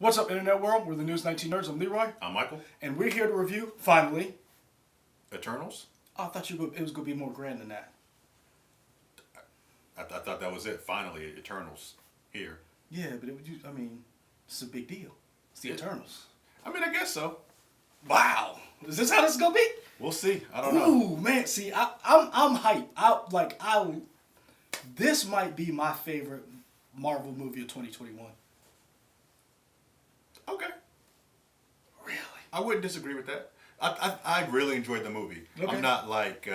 What's up, Internet World? We're the News 19 Nerds. I'm Leroy. I'm Michael. And we're here to review, finally. Eternals? Oh, I thought it was going to be more grand than that. I thought that was it. Finally, Eternals. Here. Yeah, but it's a big deal. It's the Eternals. I guess so. Wow. Is this how this is going to be? We'll see. I don't know. Ooh, man. See, I'm hyped. This might be my favorite Marvel movie of 2021. Okay. Really? I wouldn't disagree with that. I really enjoyed the movie. Okay. I'm not like...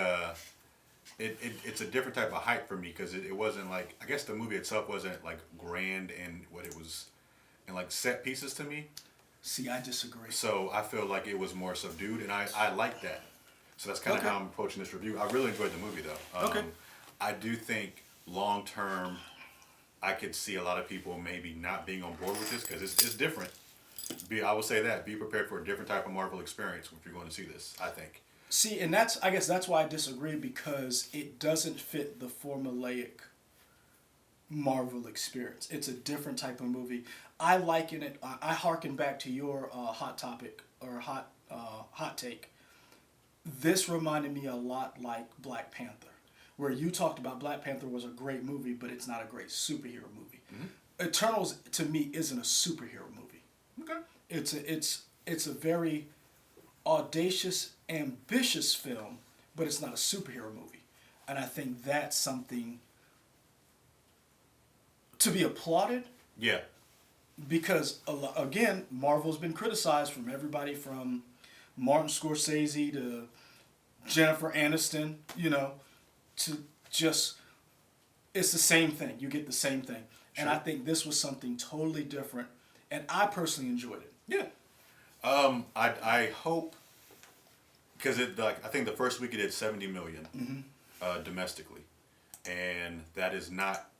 it's a different type of hype for me because it wasn't like... I guess the movie itself wasn't like grand in what it was... and like set pieces to me. See, I disagree. So I feel like it was more subdued, and I like that. So that's kind of how I'm approaching this review. I really enjoyed the movie, though. Okay. I do think long term, I could see a lot of people maybe not being on board with this because it's different. I will say that. Be prepared for a different type of Marvel experience if you're going to see this, I think. See, and I guess that's why I disagree, because it doesn't fit the formulaic Marvel experience. It's a different type of movie. I liken it. I harken back to your hot topic or hot take. This reminded me a lot like Black Panther, where you talked about Black Panther was a great movie, but it's not a great superhero movie. Mm-hmm. Eternals to me isn't a superhero movie. Okay. It's a very audacious, ambitious film, but it's not a superhero movie, and I think that's something to be applauded. Yeah. Because, again, Marvel's been criticized from everybody from Martin Scorsese to Jennifer Aniston, to just, it's the same thing. You get the same thing. Sure. And I think this was something totally different, and I personally enjoyed it. Yeah. I hope, because I think the first week it did 70 million domestically, and that is not,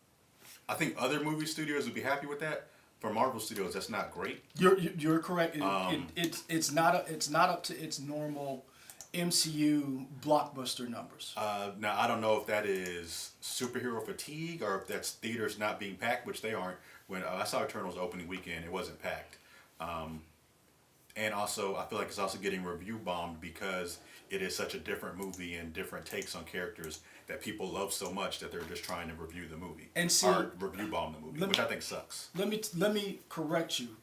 I think other movie studios would be happy with that. For Marvel Studios, that's not great. You're correct. It's not up to its normal MCU blockbuster numbers. Now I don't know if that is superhero fatigue or if that's theaters not being packed, which they aren't. When I saw Eternals opening weekend, it wasn't packed. And also, I feel like it's also getting review bombed because it is such a different movie and different takes on characters that people love so much that they're just trying to review the movie or review bomb the movie, which I think sucks. Let me correct you.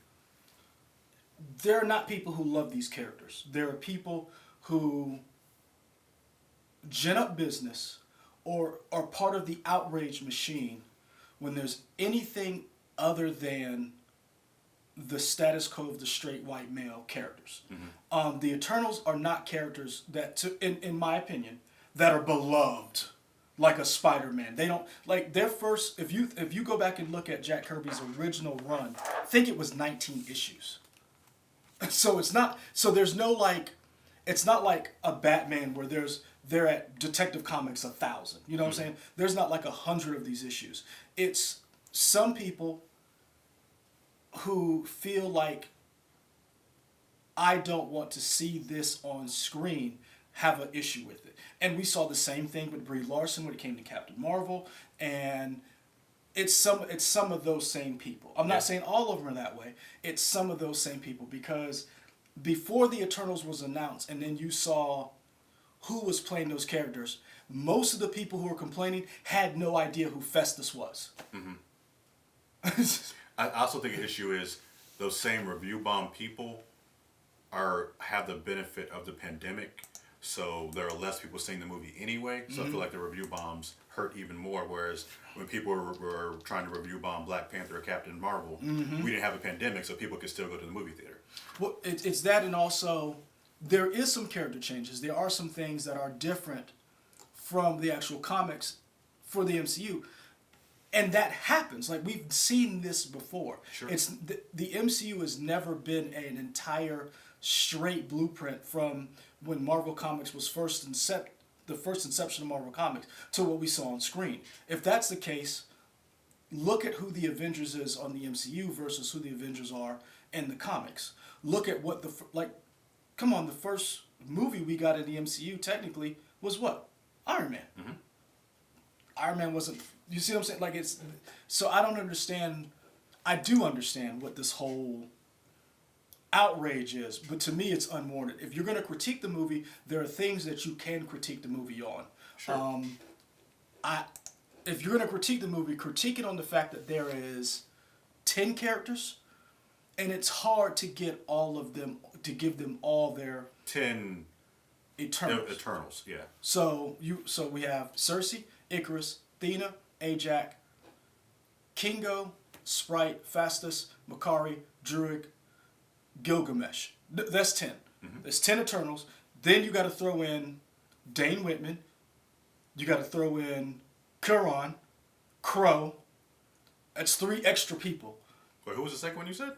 There are not people who love these characters. There are people who gin up business or are part of the outrage machine when there's anything other than the status quo of the straight white male characters. Mm-hmm. The Eternals are not characters that, in my opinion, that are beloved like a Spider-Man. They don't, like, their first, if you go back and look at Jack Kirby's original run, I think it was 19 issues. So there's no, like, it's not like a Batman where they're at Detective Comics 1,000. You know what I'm saying? There's not like 100 of these issues. It's some people who feel like, I don't want to see this on screen, have an issue with it. And we saw the same thing with Brie Larson when it came to Captain Marvel, and it's some of those same people. I'm not saying all of them are that way. It's some of those same people, because before the Eternals was announced and then you saw who was playing those characters, most of the people who were complaining had no idea who Festus was. Mm-hmm. I also think an issue is those same review bomb people have the benefit of the pandemic, so there are less people seeing the movie anyway. So I feel like the review bombs hurt even more. Whereas when people were trying to review bomb Black Panther or Captain Marvel, we didn't have a pandemic, so people could still go to the movie theater. Well, it's that, and also there is some character changes. There are some things that are different from the actual comics for the MCU. And that happens. Like, we've seen this before. Sure. It's the MCU has never been an entire straight blueprint from when Marvel Comics was the first inception of Marvel Comics to what we saw on screen. If that's the case, look at who the Avengers is on the MCU versus who the Avengers are in the comics. Look at what the first movie we got in the MCU technically was what? Iron Man. Mm-hmm. Iron Man wasn't. You see what I'm saying? Like, it's, so I don't understand. I do understand what this whole outrage is, but to me it's unwarranted. If you're going to critique the movie, there are things that you can critique the movie on. Sure. If you're going to critique the movie, critique it on the fact that there is 10 characters, and it's hard to get all of them, to give them all their 10 Eternals. Eternals, yeah. So we have Cersei, Icarus, Athena, Ajax, Kingo, Sprite, Fastus, Makari, Druid, Gilgamesh. That's 10. There's 10 Eternals. Then you got to throw in Dane Whitman. You got to throw in Kuron, Crow. That's 3 extra people. Wait, who was the second one you said?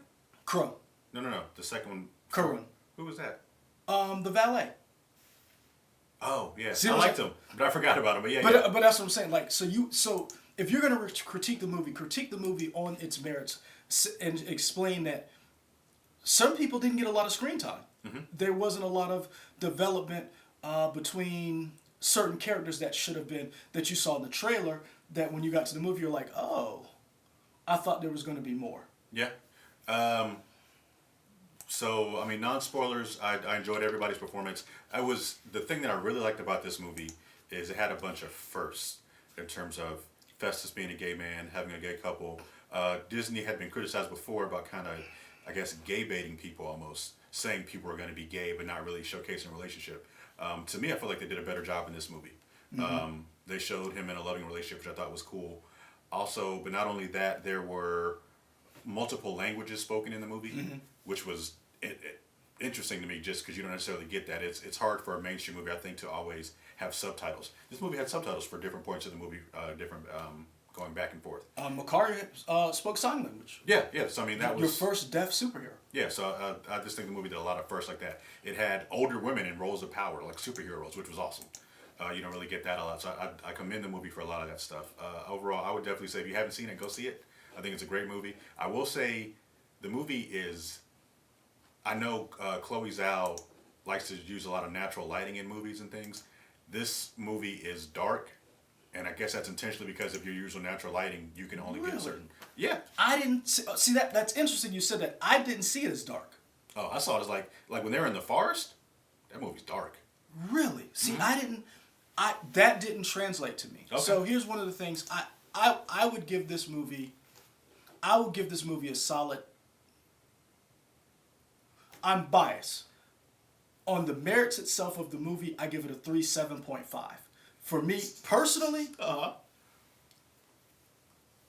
Crow. No. The second one. Kuron. Who was that? The valet. Oh, yeah. See, I liked him, but I forgot about him. But yeah, But yeah. but that's what I'm saying. Like, so if you're gonna critique the movie on its merits and explain that some people didn't get a lot of screen time. There wasn't a lot of development between certain characters that should have been, that you saw in the trailer, that when you got to the movie you're like, oh, I thought there was going to be more. Yeah. So, I mean, non-spoilers, I enjoyed everybody's performance. The thing that I really liked about this movie is it had a bunch of firsts in terms of Festus being a gay man, having a gay couple. Disney had been criticized before about kind of, I guess, gay baiting people almost, saying people are going to be gay but not really showcasing a relationship. To me, I feel like they did a better job in this movie. They showed him in a loving relationship, which I thought was cool. Also, but not only that, there were multiple languages spoken in the movie, which was interesting to me just because you don't necessarily get that. It's hard for a mainstream movie, I think, to always have subtitles. This movie had subtitles for different points of the movie, different going back and forth. Makari spoke sign language. Yeah. So I mean, that was your first deaf superhero. Yeah, so I just think the movie did a lot of firsts like that. It had older women in roles of power, like superhero roles, which was awesome. You don't really get that a lot, so I commend the movie for a lot of that stuff. Overall, I would definitely say if you haven't seen it, go see it. I think it's a great movie. I will say the movie is, I know Chloe Zhao likes to use a lot of natural lighting in movies and things. This movie is dark, and I guess that's intentionally because if you're using natural lighting, you can only get a certain... Yeah. I didn't see that. That's interesting you said that. I didn't see it as dark. Oh, I saw it as like when they're in the forest, that movie's dark. Really? See, that didn't translate to me. Okay. So here's one of the things I would give this movie. I would give this movie a solid. I'm biased. On the merits itself of the movie, I give it a 7.5. For me personally,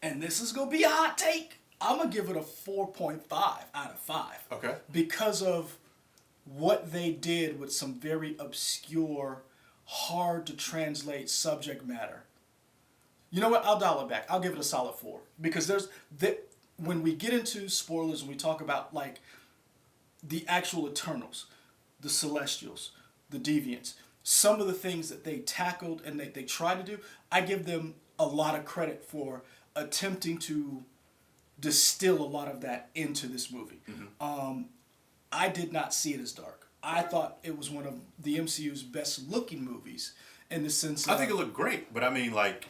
and this is gonna be a hot take, I'm gonna give it a 4.5 out of 5. Okay. Because of what they did with some very obscure, hard to translate subject matter. You know what? I'll dial it back. I'll give it a solid 4. Because when we get into spoilers and we talk about like the actual Eternals, the Celestials, the Deviants, some of the things that they tackled and they tried to do, I give them a lot of credit for attempting to distill a lot of that into this movie. I did not see it as dark. I thought it was one of the MCU's best looking movies in the sense I think it looked great, but I mean, like,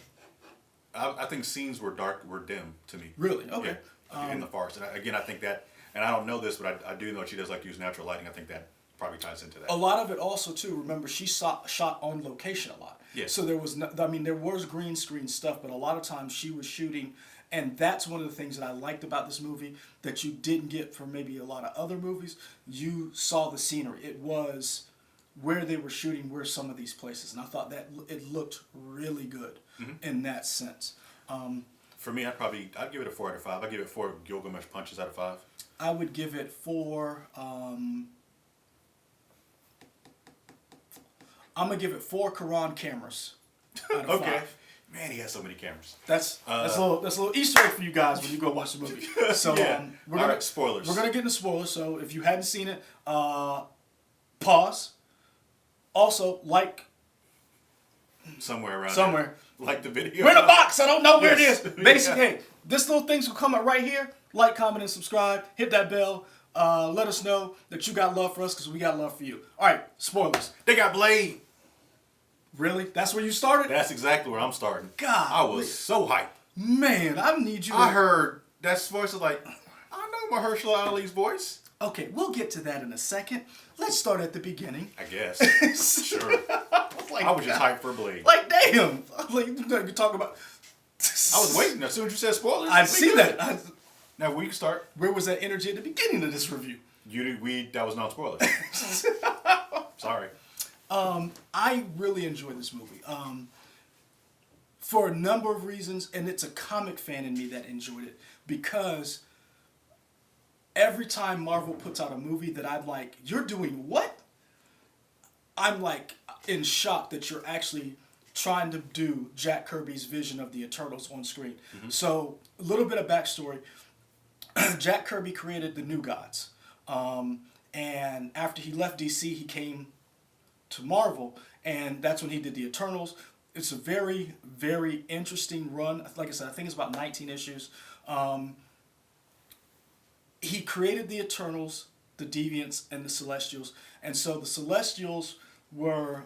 I think scenes were dim to me. Really? Okay. Yeah, in the forest. And I think that, and I don't know this, but I do know she does like to use natural lighting. I think that probably ties into that. A lot of it also too. Remember, she shot on location a lot. Yeah. So there was there was green screen stuff, but a lot of times she was shooting, and that's one of the things that I liked about this movie that you didn't get from maybe a lot of other movies. You saw the scenery. It was where they were shooting, were some of these places, and I thought that it looked really good in that sense. For me, I'd give it a 4 out of 5. I'd give it 4 Gilgamesh punches out of 5. I would give it 4. I'm gonna give it 4 Quran cameras out of 5. Man, he has so many cameras. That's a little Easter egg for you guys when you go watch the movie. So Alright, spoilers. We're gonna get into spoilers. So if you hadn't seen it, pause. Also, like somewhere around somewhere. there. Like the video. We're in a box. I don't know where Yes. it is. Basically, hey, this little thing's gonna come up right here. Like, comment, and subscribe. Hit that bell. Let us know that you got love for us because we got love for you. All right, spoilers. They got Blade. Really? That's where you started? That's exactly where I'm starting. God, I was so hyped. Man, I need you. I heard that voice was like, I know Mahershala Ali's voice. Okay, we'll get to that in a second. Let's start at the beginning. I guess. Sure. Like, I was just hyped for Blade. like, damn. Like, you talk about. I was waiting. As soon as you said spoilers, I we see good. that. Now we can start. Where was that energy at the beginning of this review? That was not spoilers. Sorry. I really enjoyed this movie. For a number of reasons, and it's a comic fan in me that enjoyed it, because every time Marvel puts out a movie that I'm like, you're doing what? I'm like in shock that you're actually trying to do Jack Kirby's vision of the Eternals on screen. Mm-hmm. So, a little bit of backstory. Jack Kirby created the New Gods. And after he left DC, he came to Marvel, and that's when he did the Eternals. It's a very, very interesting run. Like I said, I think it's about 19 issues. He created the Eternals, the Deviants, and the Celestials. And so the Celestials were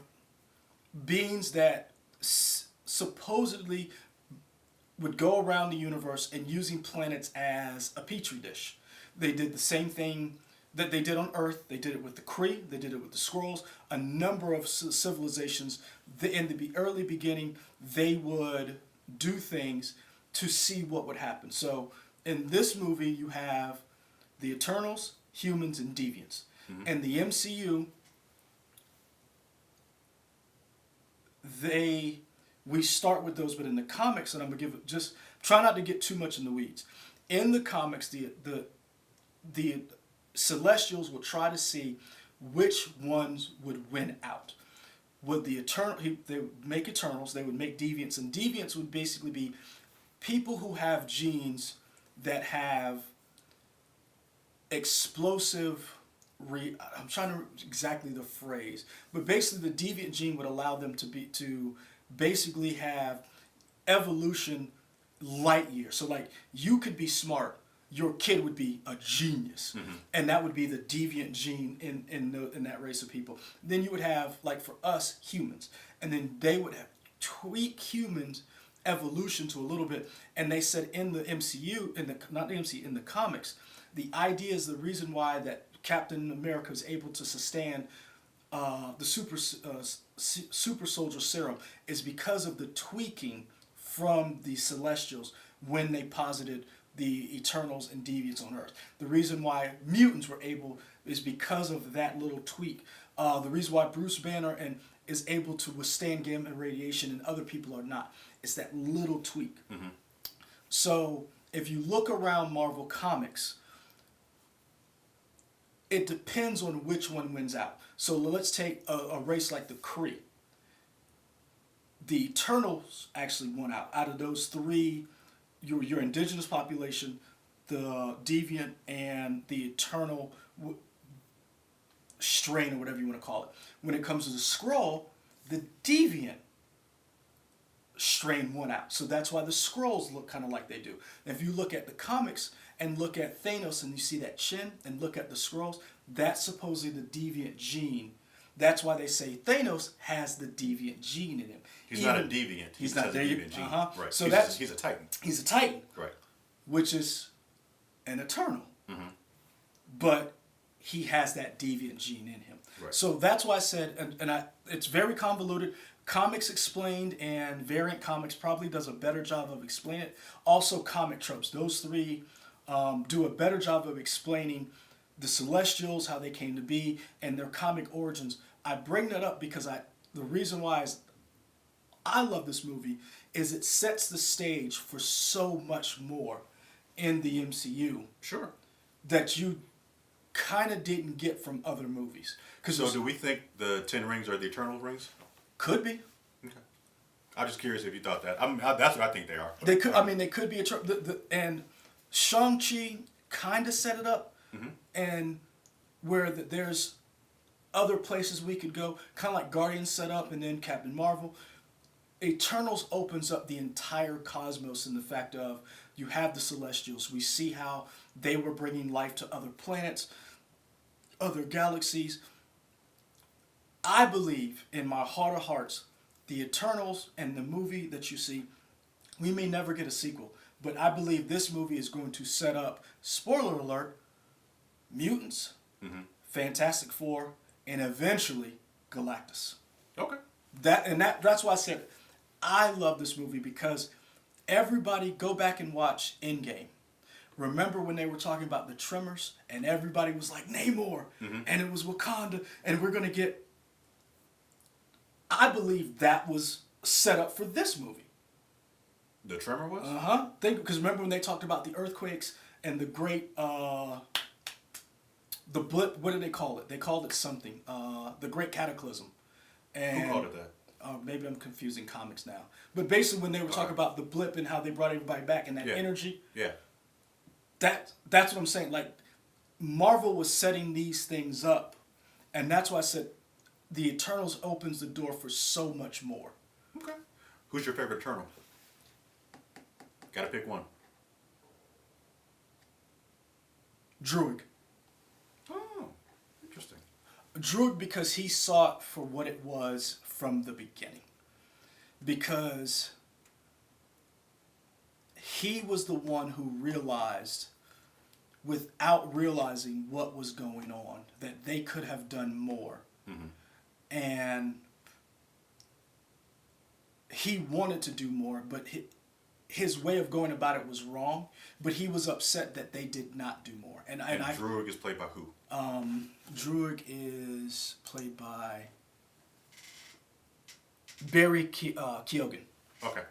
beings that supposedly would go around the universe and using planets as a petri dish. They did the same thing that they did on Earth. They did it with the Kree. They did it with the Skrulls. A number of civilizations. In the early beginning, they would do things to see what would happen. So in this movie, you have the Eternals, humans, and Deviants. Mm-hmm. And the MCU, we start with those, but in the comics, and I'm gonna try not to get too much in the weeds. In the comics, the Celestials will try to see which ones would win out. Would the they would make Eternals, they would make Deviants, and Deviants would basically be people who have genes that have explosive. I'm trying to exactly the phrase, but basically the Deviant gene would allow them to basically have evolution light years. So like you could be smart, your kid would be a genius, mm-hmm. and that would be the Deviant gene in that race of people. Then you would have, like for us, humans, and then they would have tweak humans evolution to a little bit. And they said in the MCU, in the comics, the idea is the reason why that Captain America is able to sustain the super soldier serum is because of the tweaking from the Celestials when they posited the Eternals and Deviants on Earth. The reason why mutants were able is because of that little tweak. The reason why Bruce Banner is able to withstand gamma radiation and other people are not. It's that little tweak. Mm-hmm. So if you look around Marvel Comics, it depends on which one wins out. So let's take a race like the Kree. The Eternals actually won out. Out of those three, your indigenous population, the Deviant, and the Eternal strain, or whatever you want to call it. When it comes to the Skrull, the Deviant strain won out. So that's why the Skrulls look kind of like they do. And if you look at the comics and look at Thanos and you see that chin and look at the Skrulls, that's supposedly the Deviant gene. That's why they say Thanos has the Deviant gene in him. He's not a Deviant. He's not the Deviant gene. Uh-huh. Right. So he's a Titan. He's a Titan. Right. Which is an Eternal. Mm-hmm. But he has that Deviant gene in him. Right. So that's why I said, it's very convoluted. Comics Explained and Variant Comics probably does a better job of explaining it. Also, Comic Tropes. Those three do a better job of explaining the Celestials, how they came to be, and their comic origins. I bring that up because the reason why I love this movie is it sets the stage for so much more in the MCU. Sure. That you kind of didn't get from other movies. So do we think the 10 rings are the Eternal rings? Could be. Okay. I'm just curious if you thought that. That's what I think they are. They could. They could be and Shang-Chi kind of set it up, mm-hmm. and where there's other places we could go, kind of like Guardians set up, and then Captain Marvel. Eternals opens up the entire cosmos in the fact of you have the Celestials. We see how they were bringing life to other planets, other galaxies. I believe in my heart of hearts, the Eternals and the movie that you see, we may never get a sequel, but I believe this movie is going to set up, spoiler alert, mutants, Fantastic Four, and eventually Galactus. Okay. That's why I said I love this movie, because everybody go back and watch Endgame. Remember when they were talking about the Tremors and everybody was like Namor and it was Wakanda and we're gonna get. I believe that was set up for this movie. The Tremor was? Because remember when they talked about the earthquakes and the great the blip. What did they call it? They called it something. The Great Cataclysm. And Who called it that? Maybe I'm confusing comics now. But basically, when they were talking about the blip and how they brought everybody back and that energy. Yeah. That's what I'm saying. Like, Marvel was setting these things up, and that's why I said the Eternals opens the door for so much more. Okay. Who's your favorite Eternal? Gotta pick one. Druig. Oh, interesting. Druig, because he saw it for what it was from the beginning. Because he was the one who realized, without realizing what was going on, that they could have done more. And he wanted to do more, but his way of going about it was wrong. But he was upset that they did not do more. And Druig is played by who? Druig is played by Barry Keoghan. Okay.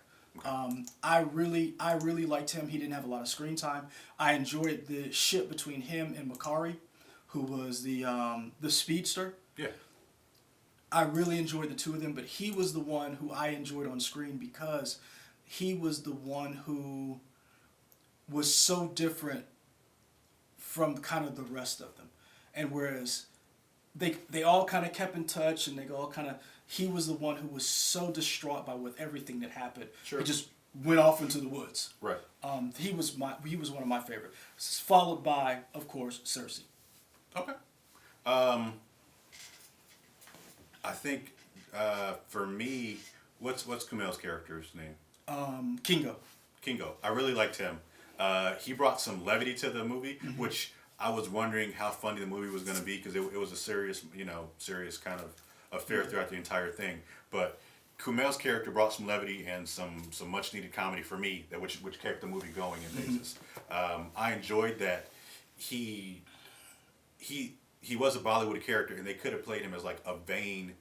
I really liked him. He didn't have a lot of screen time. I enjoyed the ship between him and Makari, who was the speedster. Yeah. I really enjoyed the two of them, but he was the one who I enjoyed on screen because he was the one who was so different from kind of the rest of them. And whereas they all kind of kept in touch and they all kind of, he was the one who was so distraught by with everything that happened. Sure. He just went off into the woods. Right. He was one of my favorites. Followed by, of course, Cersei. Okay. I think for me, what's Kumail's character's name? Kingo. Kingo. I really liked him. He brought some levity to the movie, which I was wondering how funny the movie was going to be because it was a serious kind of affair throughout the entire thing. But Kumail's character brought some levity and some much needed comedy for me, which kept the movie going in phases. I enjoyed that he was a Bollywood character, and they could have played him as like a vain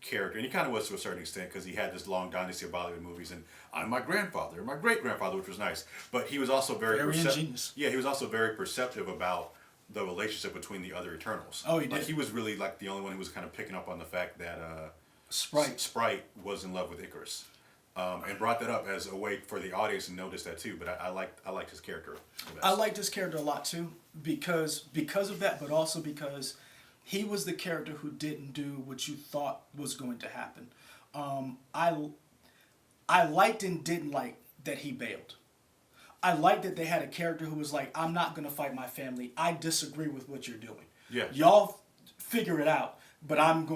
character, and he kind of was to a certain extent because he had this long dynasty of Bollywood movies, and I'm my grandfather, and my great grandfather, which was nice. But he was also very ingenious. Yeah, he was also very perceptive about the relationship between the other Eternals. Oh, he did. Like, he was really like the only one who was kind of picking up on the fact that Sprite was in love with Icarus, and brought that up as a way for the audience to notice that too. But I liked his character the best. I liked his character a lot too because of that, but also because he was the character who didn't do what you thought was going to happen. I liked and didn't like that he bailed. I liked that they had a character who was like, I'm not going to fight my family. I disagree with what you're doing. Yeah. Y'all figure it out, but I'm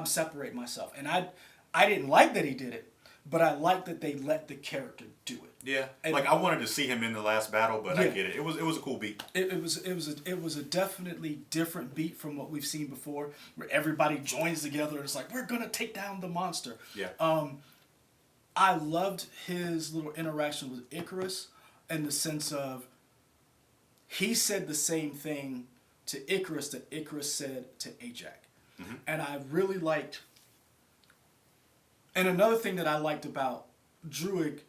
separate myself. And I didn't like that he did it, but I liked that they let the character do it. Yeah. And like I wanted to see him in the last battle, but I get it. It was a cool beat. It was a definitely different beat from what we've seen before, where everybody joins together and it's like, we're gonna take down the monster. Yeah. I loved his little interaction with Icarus in the sense of he said the same thing to Icarus that Icarus said to Ajak. And I really liked, and another thing that I liked about Druig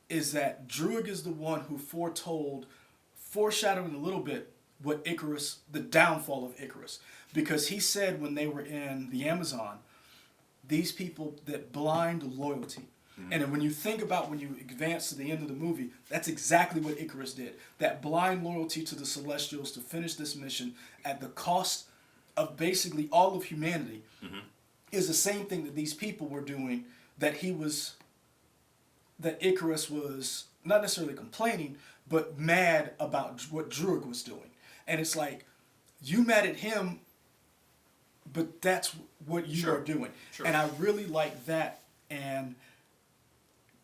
is that Druig is the one who foreshadowing a little bit what Icarus, the downfall of Icarus. Because he said when they were in the Amazon, these people that blind loyalty. And when you think about when you advance to the end of the movie, that's exactly what Icarus did. That blind loyalty to the Celestials to finish this mission at the cost of basically all of humanity is the same thing that these people were doing, that Icarus was not necessarily complaining, but mad about what Druig was doing. And it's like, you mad at him, but that's what you are doing. Sure. And I really like that. And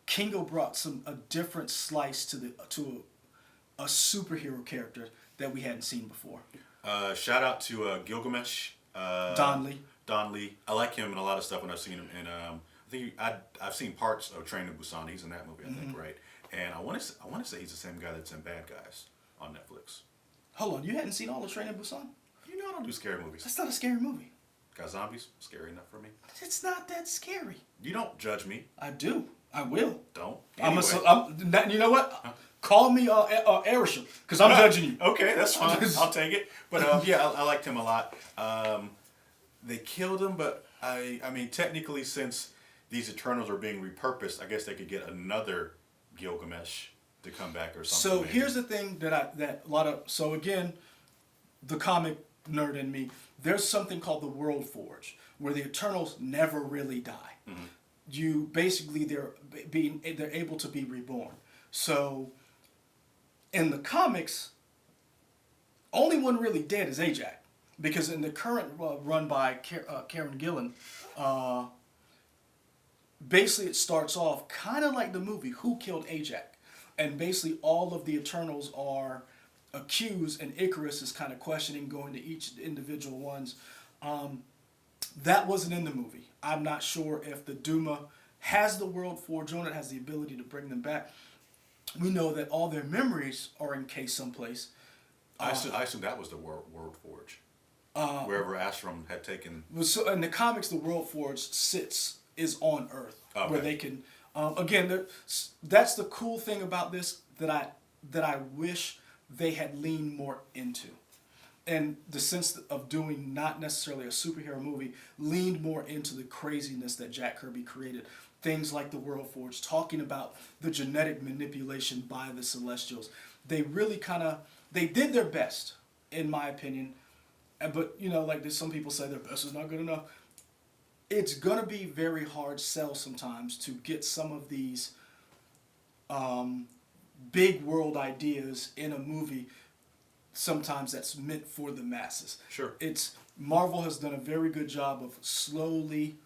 Kingo brought a different slice to a superhero character that we hadn't seen before. Shout out to Gilgamesh. Don Lee. Don Lee. I like him in a lot of stuff when I've seen him. And I think I've seen parts of Train to Busan. He's in that movie, I think, right? And I want to say he's the same guy that's in Bad Guys on Netflix. Hold on, you hadn't seen all of Train to Busan? You know I don't do scary movies. That's not a scary movie. Got zombies? Scary enough for me. It's not that scary. You don't judge me. I do. I will. Don't. I'm Anyway. you know what? Call me Arisham, because I'm judging you. Okay, that's fine. I'll take it. But yeah, I liked him a lot. They killed him, but I mean, technically, since these Eternals are being repurposed, I guess they could get another Gilgamesh to come back or something. So maybe. here's the thing so again, the comic nerd in me, there's something called the World Forge, where the Eternals never really die. Mm-hmm. You basically they're able to be reborn. So in the comics, only one really dead is Ajax, because in the current run by Karen Gillan, basically it starts off kind of like the movie Who Killed Ajax, and basically all of the Eternals are accused, and Icarus is kind of questioning, going to each individual ones. That wasn't in the movie. I'm not sure if the Duma has the World Forge on it, has the ability to bring them back. We know that all their memories are encased someplace. I assume that was the World Forge. Wherever Ashram had taken. So in the comics, the World Forge is on Earth, okay. Where they can. Again, that's the cool thing about this that I wish they had leaned more into, and the sense of doing not necessarily a superhero movie, leaned more into the craziness that Jack Kirby created. Things like the World Forge, talking about the genetic manipulation by the Celestials. They really they did their best, in my opinion. But, like some people say their best is not good enough. It's going to be very hard sell sometimes to get some of these big world ideas in a movie, sometimes that's meant for the masses. Sure. Marvel has done a very good job of slowly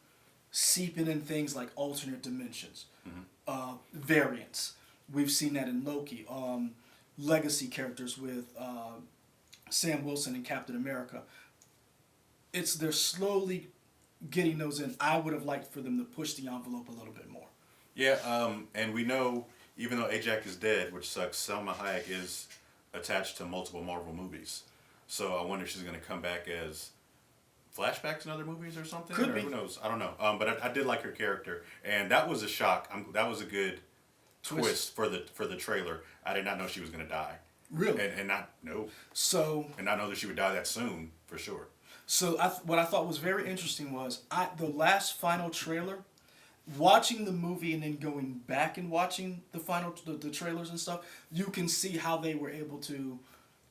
seeping in things like alternate dimensions, variants. We've seen that in Loki. Legacy characters with Sam Wilson and Captain America. They're slowly getting those in. I would have liked for them to push the envelope a little bit more. Yeah, and we know, even though Ajax is dead, which sucks, Salma Hayek is attached to multiple Marvel movies. So I wonder if she's going to come back as flashbacks in other movies or something. Could be. Who knows? I don't know. But I did like her character, and that was a shock. That was a good twist for the trailer. I did not know she was going to die. Really? And not know. So. And not know that she would die that soon, for sure. So what I thought was very interesting was the last final trailer, watching the movie and then going back and watching the trailers and stuff, you can see how they were able to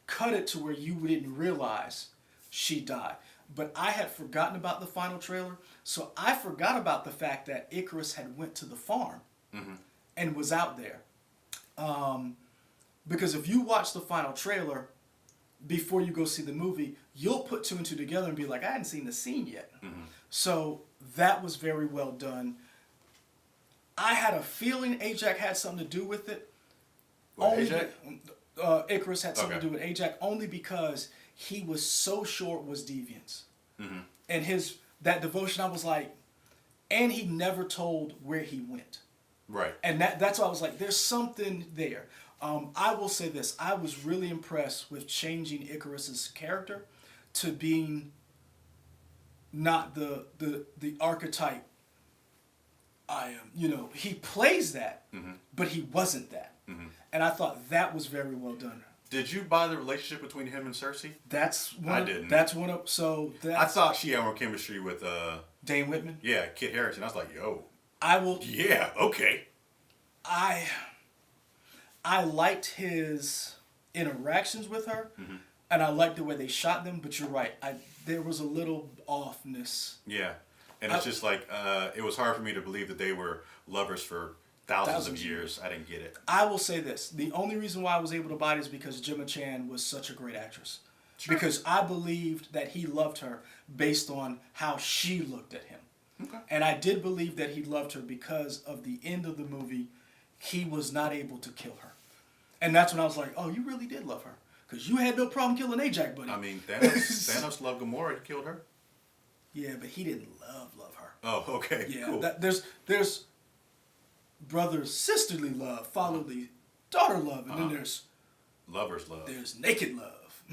cut it to where you didn't realize she died. But I had forgotten about the final trailer, so I forgot about the fact that Icarus had went to the farm and was out there. Because if you watch the final trailer before you go see the movie, you'll put two and two together and be like, I hadn't seen the scene yet. So that was very well done. I had a feeling Ajax had something to do with it. Ajax? Icarus had something to do with Ajax, only because he was so sure it was Deviants. And that devotion, I was like, and he never told where he went. Right. And that's why I was like, there's something there. I will say this. I was really impressed with changing Icarus's character to being not the archetype I am. He plays that, but he wasn't that. And I thought that was very well done. Did you buy the relationship between him and Cersei? I didn't. That's one of I thought she had more chemistry with Dane Whitman. Yeah, Kit Harington. I was like, yo. Yeah, okay. I liked his interactions with her, and I liked the way they shot them. But you're right. There was a little offness. Yeah, and it's just like it was hard for me to believe that they were lovers for thousands of years. I didn't get it. I will say this. The only reason why I was able to buy it is because Gemma Chan was such a great actress. Sure. Because I believed that he loved her based on how she looked at him. Okay. And I did believe that he loved her because of the end of the movie. He was not able to kill her. And that's when I was like, oh, you really did love her. Because you had no problem killing Ajax, buddy. I mean, Thanos loved Gamora. He killed her. Yeah, but he didn't love her. Oh, okay. Yeah, cool. There's brother sisterly love, fatherly daughter love, and then there's Lover's love. There's naked love.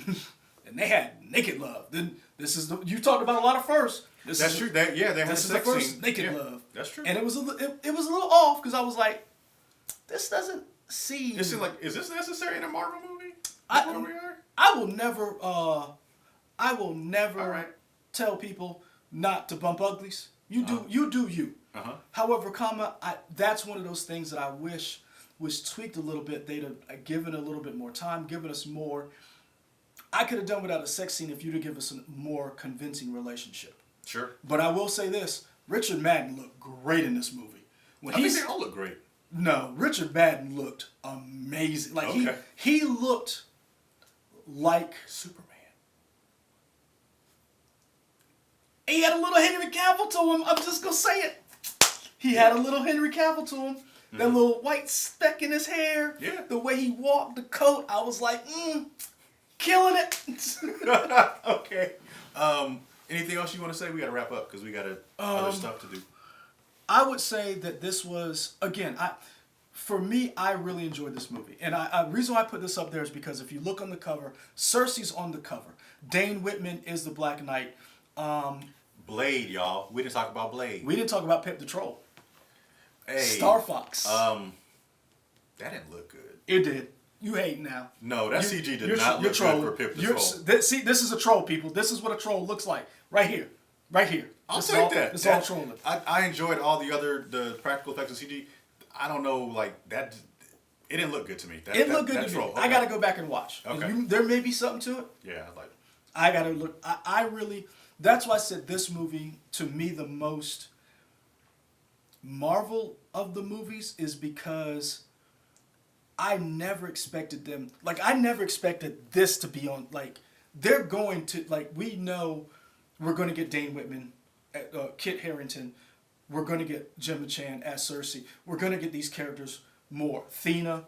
And they had naked love. Then this is you talked about a lot of firsts. That's true. They had this is the sex first scene. naked love. That's true. And it was a little off because I was like, this doesn't seem. It seemed like, is this necessary in a Marvel movie? I will never. I will never All right. tell people not to bump uglies. You do. You do you. However, that's one of those things that I wish was tweaked a little bit. They'd have given a little bit more time, given us more. I could have done without a sex scene if you'd have given us a more convincing relationship. Sure. But I will say this: Richard Madden looked great in this movie. I think they all look great. No, Richard Madden looked amazing. Like he looked like Superman. He had a little Henry Cavill to him. I'm just gonna say it. He had a little Henry Cavill to him. That little white speck in his hair. Yeah. The way he walked, the coat. I was like, killing it. Okay. Anything else you want to say? We got to wrap up because we got other stuff to do. I would say that this was, again, for me, I really enjoyed this movie. And the reason why I put this up there is because if you look on the cover, Cersei's on the cover. Dane Whitman is the Black Knight. Blade, y'all. We didn't talk about Blade. We didn't talk about Pip the Troll. Hey. Star Fox. That didn't look good. It did. You hate now. No, that CG did not look good for Pip the Troll. See, this is a troll, people. This is what a troll looks like. Right here. Right here. I'll take that. It's all trolling. I enjoyed all the practical effects of CG. I don't know, like, that... It didn't look good to me. It looked good to me. Okay. I got to go back and watch. Okay. There may be something to it. Yeah, like... I got to look... I really... That's why I said this movie, to me, the most Marvel of the movies is because I never expected them... Like, I never expected this to be on... Like, they're going to... Like, we know we're going to get Dane Whitman, Kit Harington. We're going to get Gemma Chan as Cersei. We're going to get these characters more. Thena,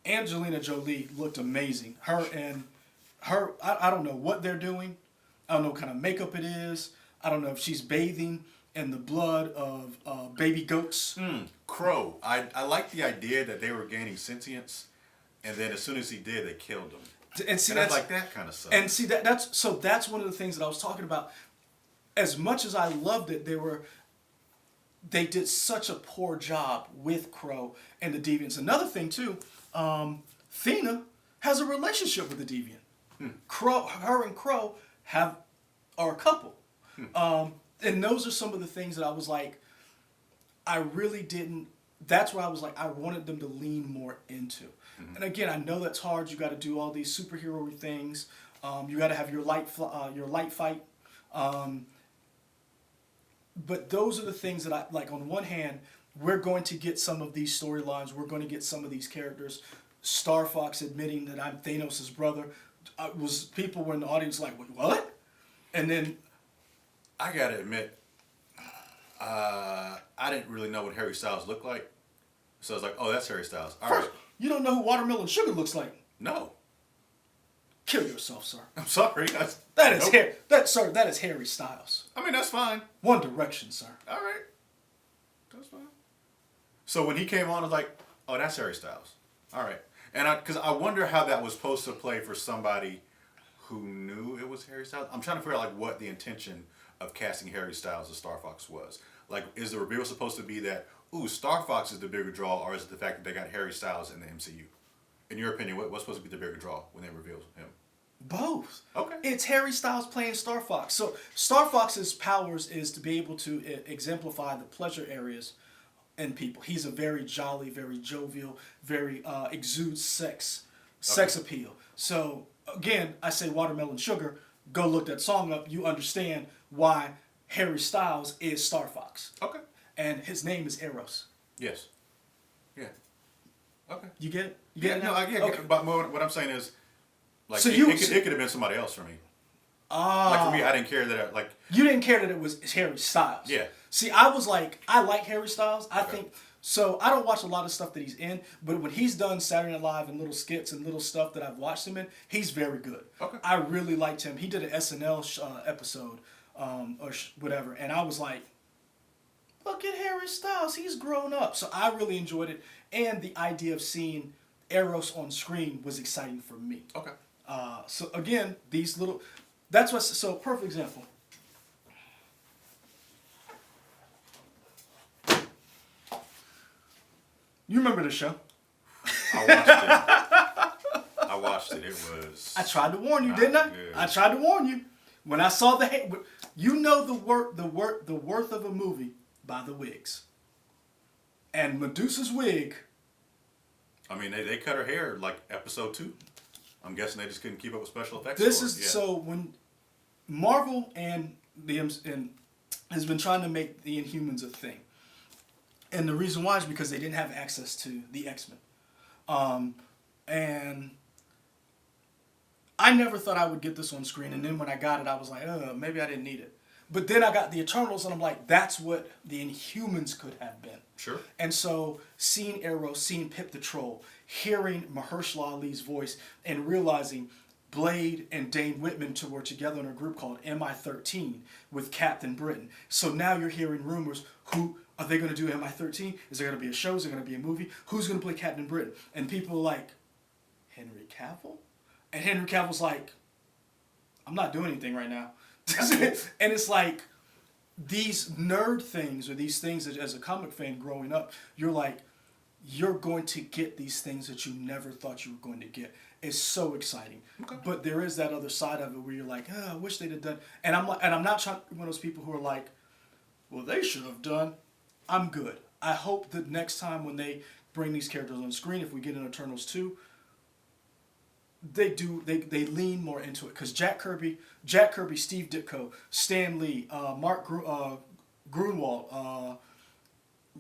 Angelina Jolie looked amazing. I don't know what they're doing. I don't know what kind of makeup it is. I don't know if she's bathing in the blood of baby goats. Crow. I like the idea that they were gaining sentience, and then as soon as he did, they killed him. And see, that's like that kind of stuff. And see, that's one of the things that I was talking about. As much as I loved it, they did such a poor job with Crow and the Deviants. Another thing too, Thena has a relationship with the Deviant. Her and Crow are a couple. And those are some of the things that I was like, I really didn't. That's where I was like, I wanted them to lean more into. And again, I know that's hard. You got to do all these superhero things. You got to have your light fight. But those are the things that I like. On one hand, we're going to get some of these storylines. We're going to get some of these characters. Star Fox admitting that I'm Thanos' brother. People were in the audience like, what? And then I gotta admit, I didn't really know what Harry Styles looked like. So I was like, oh, that's Harry Styles. All right. You don't know who Watermelon Sugar looks like? No. Kill yourself, sir. I'm sorry. That is Harry Styles. I mean, that's fine. One Direction, sir. All right. That's fine. So when he came on, I was like, oh, that's Harry Styles. All right. And because I wonder how that was supposed to play for somebody who knew it was Harry Styles. I'm trying to figure out like what the intention of casting Harry Styles as Star Fox was. Like, is the reveal supposed to be that, ooh, Star Fox is the bigger draw, or is it the fact that they got Harry Styles in the MCU? In your opinion, what's supposed to be the bigger draw when they reveal him? Both. Okay. It's Harry Styles playing Star Fox. So Star Fox's powers is to be able to exemplify the pleasure areas in people. He's a very jolly, very jovial, very exudes sex appeal. So again, I say Watermelon Sugar. Go look that song up. You understand why Harry Styles is Star Fox. Okay. And his name is Eros. Yes. Yeah. Okay. You get it? I get it. Okay. But what I'm saying is, like, so it could have been somebody else for me. Like for me, I didn't care that you didn't care that it was Harry Styles. Yeah. See, I was like, I like Harry Styles. I think So I don't watch a lot of stuff that he's in, but when he's done Saturday Night Live and little skits and little stuff that I've watched him in, he's very good. Okay. I really liked him. He did an SNL episode whatever, and I was like, look at Harry Styles, he's grown up. So I really enjoyed it, and the idea of seeing Eros on screen was exciting for me. Okay. So again, these little, that's what. So perfect example. You remember the show? I watched it. It was. I tried to warn you, didn't I? Good. I tried to warn you. When I saw you know the worth of a movie by the wigs. And Medusa's wig. I mean, they cut her hair like episode 2. I'm guessing they just couldn't keep up with special effects. So when Marvel and has been trying to make the Inhumans a thing. And the reason why is because they didn't have access to the X-Men. And I never thought I would get this on screen. And then when I got it, I was like, maybe I didn't need it. But then I got the Eternals, and I'm like, that's what the Inhumans could have been. Sure. And so seeing Arrow, seeing Pip the Troll, hearing Mahershala Ali's voice, and realizing Blade and Dane Whitman were together in a group called MI13 with Captain Britain. So now you're hearing rumors, who are they going to do MI13? Is there going to be a show? Is there going to be a movie? Who's going to play Captain Britain? And people are like, Henry Cavill? And Henry Cavill's like, I'm not doing anything right now. And it's like, these nerd things, or these things that as a comic fan growing up, you're like, you're going to get these things that you never thought you were going to get. It's so exciting. Okay. But there is that other side of it where you're like, I wish they'd have done. And I'm not one of those people who are like, well, they should have done. I'm good. I hope that next time when they bring these characters on screen, if we get an Eternals 2, they lean more into it. Because Jack Kirby, Steve Ditko, Stan Lee, Mark Grunwald, a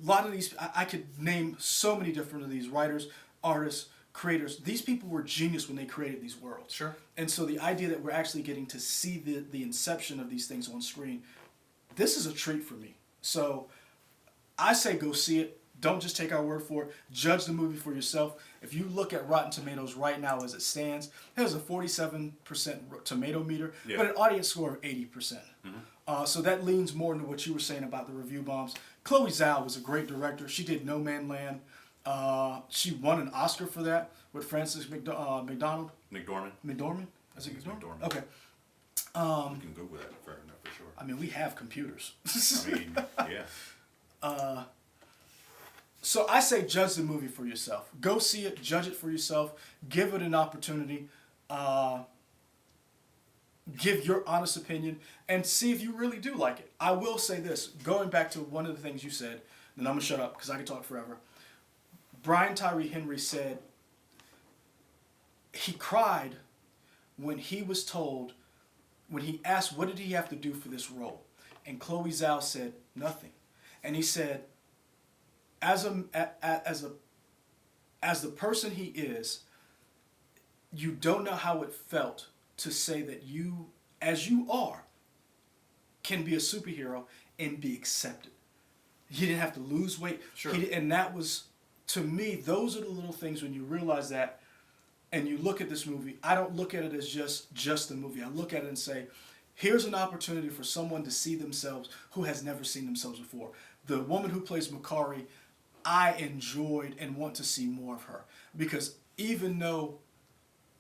lot of these, I could name so many different of these writers, artists, creators. These people were genius when they created these worlds. Sure. And so the idea that we're actually getting to see the inception of these things on screen, this is a treat for me. So I say go see it. Don't just take our word for it. Judge the movie for yourself. If you look at Rotten Tomatoes right now as it stands, it has a 47% tomato meter, but an audience score of 80%. Mm-hmm. So that leans more into what you were saying about the review bombs. Chloe Zhao was a great director. She did No Man Land. She won an Oscar for that with Frances McDormand. Is it McDormand? Okay. You can Google that for sure. I mean, we have computers. I mean, yeah. So I say judge the movie for yourself. Go see it, judge it for yourself, give it an opportunity, give your honest opinion, and see if you really do like it. I will say this, going back to one of the things you said, then I'm going to shut up because I can talk forever. Brian Tyree Henry said he cried when he was told, when he asked what did he have to do for this role. And Chloe Zhao said nothing. And he said, as the person he is, you don't know how it felt to say that you, as you are, can be a superhero and be accepted. He didn't have to lose weight. Sure. And that was, to me, those are the little things when you realize that and you look at this movie. I don't look at it as just a movie. I look at it and say, here's an opportunity for someone to see themselves who has never seen themselves before. The woman who plays Makari, I enjoyed and want to see more of her. Because even though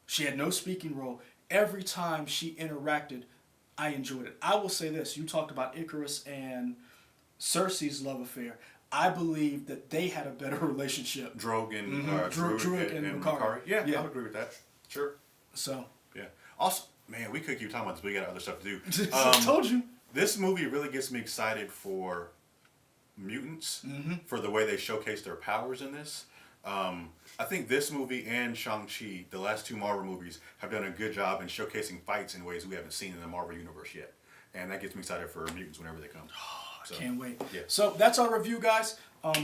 she had no speaking role, every time she interacted, I enjoyed it. I will say this. You talked about Icarus and Cersei's love affair. I believe that they had a better relationship. Druig and Makari. Yeah, I would agree with that. Sure. So. Yeah. Also, man, we could keep talking about this, but we got other stuff to do. I told you. This movie really gets me excited for mutants, for the way they showcase their powers in this. I think this movie and Shang-Chi, the last two Marvel movies, have done a good job in showcasing fights in ways we haven't seen in the Marvel Universe yet. And that gets me excited for mutants whenever they come. So, can't wait. Yeah. So that's our review, guys.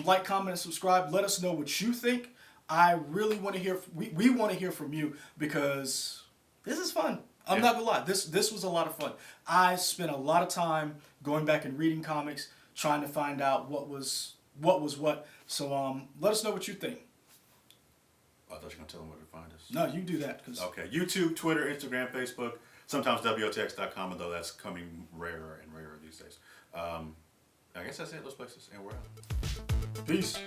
Like, comment, and subscribe. Let us know what you think. I really want to hear. We want to hear from you because this is fun. I'm not gonna lie. This was a lot of fun. I spent a lot of time going back and reading comics, trying to find out what was what was what. So let us know what you think. I thought you were going to tell them where to find us. No, you do that. Cause Okay. YouTube, Twitter, Instagram, Facebook. Sometimes WOTX.com, although that's coming rarer and rarer these days. I guess that's it, those places. And we're out. Peace.